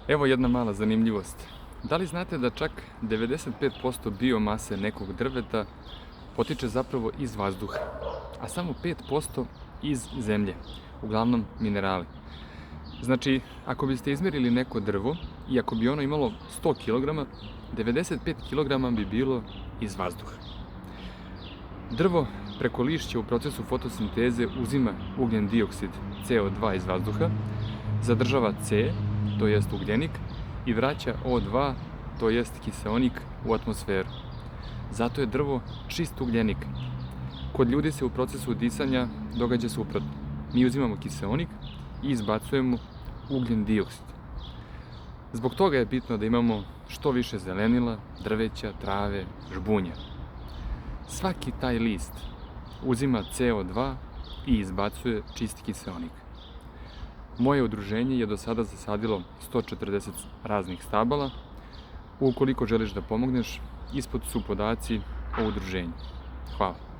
Evo jedna mala zanimljivost. Da li znate da čak 95% biomase nekog drveta potiče zapravo iz vazduha, a samo 5% iz zemlje, uglavnom minerali. Znači, ako biste izmjerili neko drvo i ako bi ono imalo 100 kg, 95 kg bi bilo iz vazduha. Drvo preko lišća u procesu fotosinteze uzima ugljen dioksid CO2 iz vazduha, zadržava C, to jest ugljenik, i vraća O2, to jest kiseonik, u atmosferu. Zato je drvo čist ugljenik. Kod ljudi se u procesu disanja događa suprotno. Mi uzimamo kiseonik i izbacujemo ugljen dioksid. Zbog toga je bitno da imamo što više zelenila, drveća, trave, žbunja. Svaki taj list uzima CO2 i izbacuje čisti kiseonik. Moje udruženje je do sada zasadilo 140 raznih stabala. Ukoliko želiš da pomogneš, ispod su podaci o udruženju. Hvala.